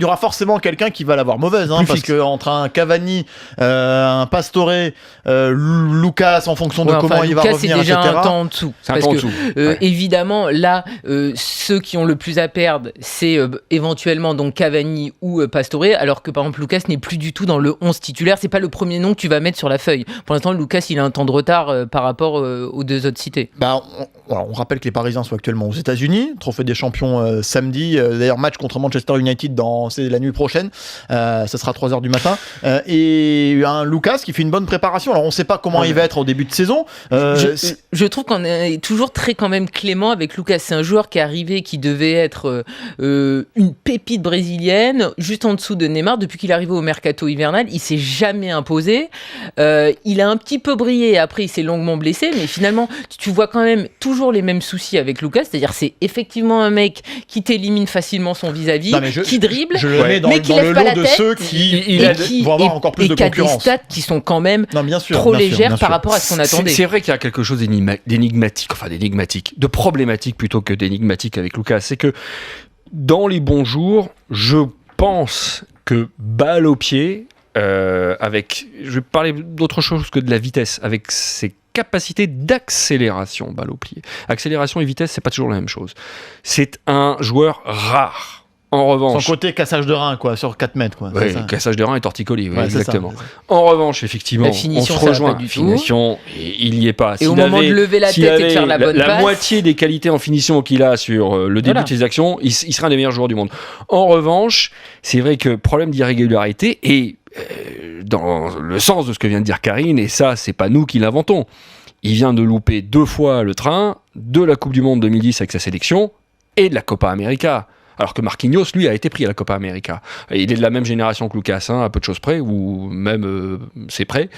y aura forcément quelqu'un qui va l'avoir mauvaise, parce que entre un Cavani, un Pastore, Lucas, en fonction de comment il va revenir, c'est déjà etc. un temps en dessous. Évidemment, là, ceux qui ont le plus à perdre, c'est éventuellement donc Cavani ou Pastore, alors que par exemple Lucas n'est plus du tout dans le 11 titulaire. C'est pas le premier nom que tu vas mettre sur la feuille. Pour l'instant, Lucas, il a un temps de retard par rapport aux deux autres cités. On rappelle que les Parisiens sont actuellement aux États-Unis, trophée des champions samedi. D'ailleurs, match contre Manchester United c'est la nuit prochaine. Ça sera 3h du matin. Et un Lucas qui fait une bonne préparation. Alors, on ne sait pas comment il va être au début de saison. Je trouve qu'on est toujours très quand même clément avec Lucas. C'est un joueur qui est arrivé, qui devait être une pépite brésilienne, juste en dessous de Neymar. Depuis qu'il est arrivé au mercato hivernal, il s'est jamais imposé. Il a un petit peu brillé. Après, il s'est longuement blessé, mais finalement, tu vois quand même toujours les mêmes soucis avec Lucas. C'est-à-dire, c'est effectivement un mec qui t'élimine facilement son vis-à-vis, qui dribble, mais qui lève pas la tête, ceux qui vont avoir encore plus de concurrence. Des stats qui sont quand même trop légères par rapport à ce qu'on attendait. C'est vrai qu'il y a quelque chose d'énigmatique, de problématique plutôt que d'énigmatique avec Lucas. C'est que dans les bons jours, je pense que balle au pied, je vais parler d'autre chose que de la vitesse, avec ses capacités d'accélération, balle au pied. Accélération et vitesse, c'est pas toujours la même chose. C'est un joueur rare. En revanche, son côté cassage de rein, sur 4 mètres. Oui, cassage de rein et torticolis, exactement. Ça. En revanche, effectivement, on se rejoint. Finition, il n'y est pas. Et au moment de lever la tête et de faire la bonne passe, la moitié des qualités en finition qu'il a sur le début de ses actions, il sera un des meilleurs joueurs du monde. En revanche, c'est vrai que problème d'irrégularité et dans le sens de ce que vient de dire Karine, et ça, c'est pas nous qui l'inventons. Il vient de louper 2 fois le train de la Coupe du Monde 2010 avec sa sélection et de la Copa América. Alors que Marquinhos, lui, a été pris à la Copa América. Et il est de la même génération que Lucas, à peu de choses près, ou même c'est près.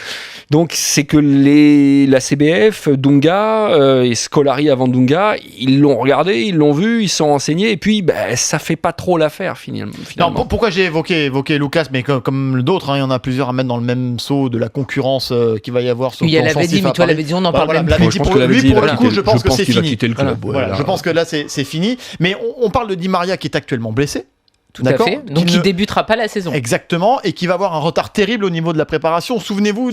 Donc c'est que la CBF, Dunga et Scolari avant Dunga, ils l'ont regardé, ils l'ont vu, ils sont renseignés, et puis ça fait pas trop l'affaire finalement. Non, pourquoi j'ai évoqué Lucas, mais comme d'autres, il y en a plusieurs à mettre dans le même seau de la concurrence qu'il va y avoir sur le plan offensif. Il l'avait dit, mais toi l'avais dit, on en parle même plus. Lui, pour le coup, je pense que c'est fini. Le club, je pense que là, c'est fini. Mais on parle de Di Maria qui est actuellement blessé. Tout à fait. Donc il débutera pas la saison. Exactement, et qui va avoir un retard terrible au niveau de la préparation. Souvenez-vous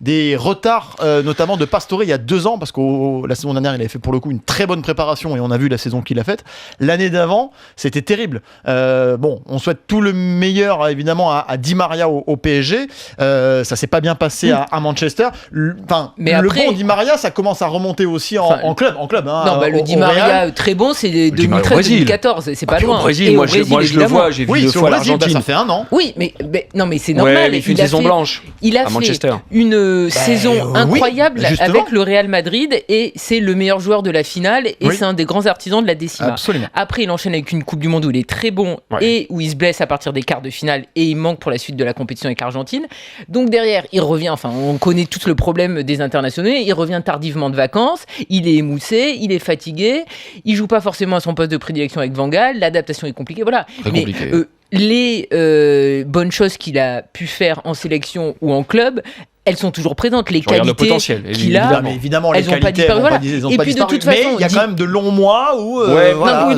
des retards, notamment de Pastore il y a 2 ans, parce que la saison dernière, il avait fait pour le coup une très bonne préparation, et on a vu la saison qu'il a faite. L'année d'avant, c'était terrible. On souhaite tout le meilleur, évidemment, à Di Maria au PSG. Ça s'est pas bien passé à Manchester. Le bon Di Maria, ça commence à remonter aussi en club. Le Di Maria très bon, c'est 2013-2014, c'est pas loin. Au Brésil, moi je le vois, j'ai vu 2 fois l'Argentine. Ça fait 1 an. Oui, mais c'est normal. Il fait une saison blanche. Il a fait une saison incroyable avec le Real Madrid, et c'est le meilleur joueur de la finale, et c'est un des grands artisans de la décima. Absolument. Après, il enchaîne avec une Coupe du Monde où il est très bon, et où il se blesse à partir des quarts de finale, et il manque pour la suite de la compétition avec l'Argentine. Donc derrière, il revient, on connaît tout le problème des internationaux, il revient tardivement de vacances, il est émoussé, il est fatigué, il joue pas forcément à son poste de prédilection avec Van Gaal, l'adaptation est compliquée, voilà. Mais les bonnes choses qu'il a pu faire en sélection ou en club, elles sont toujours présentes. Les qualités qu'il a, évidemment, elles n'ont pas disparu. Et puis de toute façon, il y a quand même de longs mois où... mais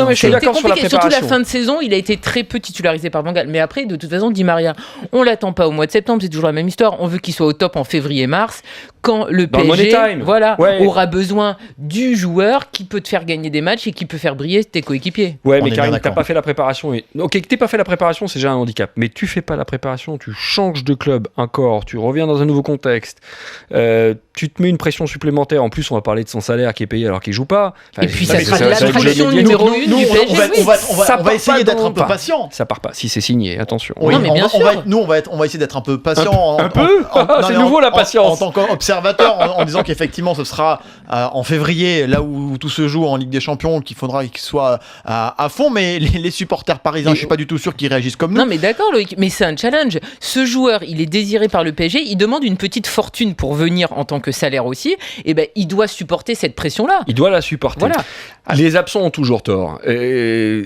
je suis d'accord sur la préparation. Surtout la fin de saison, il a été très peu titularisé par Van Gaal. Mais après, de toute façon, Di Maria, on l'attend pas au mois de septembre, c'est toujours la même histoire. On veut qu'il soit au top en février-mars, quand le PSG aura besoin du joueur qui peut te faire gagner des matchs et qui peut faire briller tes coéquipiers. Ouais, mais Karim, t'as pas fait la préparation. Ok, que t'aies pas fait la préparation, c'est déjà un handicap. Mais tu fais pas la préparation, tu changes de club encore, tu reviens dans un nouveau contexte. Tu te mets une pression supplémentaire. En plus, on va parler de son salaire qui est payé alors qu'il joue pas. Et puis ça sera de l'attraction numéro 1 du PSG. On va essayer d'être un peu patient. Ça part pas. Si c'est signé, attention. Oui, mais bien sûr. On va essayer d'être un peu patient. Un peu. C'est nouveau la patience. En tant qu'observateur, en disant qu'effectivement, ce sera en février, là où tout se joue en Ligue des Champions, qu'il faudra qu'il soit à fond. Mais les supporters parisiens, je suis pas du tout sûr qu'ils réagissent comme nous. Non, mais d'accord, Loïc. Mais c'est un challenge. Ce joueur, il est désiré par le PSG. Il demande une petite fortune pour venir en tant que salaire aussi. Et il doit supporter cette pression-là. Il doit la supporter. Voilà. Les absents ont toujours tort.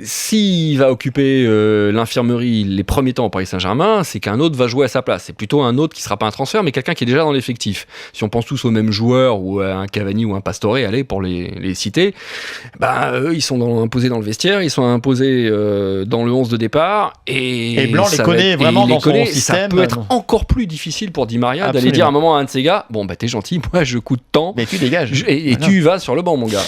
S'il va occuper l'infirmerie les premiers temps au Paris Saint-Germain, c'est qu'un autre va jouer à sa place. C'est plutôt un autre qui ne sera pas un transfert, mais quelqu'un qui est déjà dans l'effectif. si on pense tous aux mêmes joueurs ou à un Cavani ou un Pastore, allez, pour les citer, eux, ils sont imposés dans le vestiaire, ils sont imposés dans le 11 de départ, et Blanc les connaît vraiment dans son système. Ça peut être encore plus difficile pour Di Maria d'aller dire à un moment à un de ces gars, bon, t'es gentil, moi je coûte tant. Mais tu dégages. Et tu vas sur le banc, mon gars.